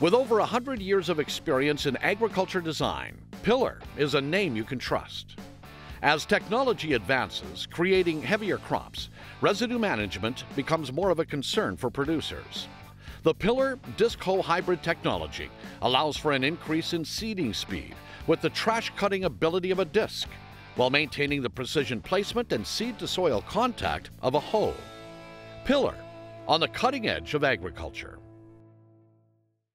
With over 100 years of experience in agriculture design, Pillar is a name you can trust. As technology advances, creating heavier crops, residue management becomes more of a concern for producers. The Pillar disc hoe hybrid technology allows for an increase in seeding speed with the trash-cutting ability of a disc, while maintaining the precision placement and seed-to-soil contact of a hoe. Pillar, on the cutting edge of agriculture.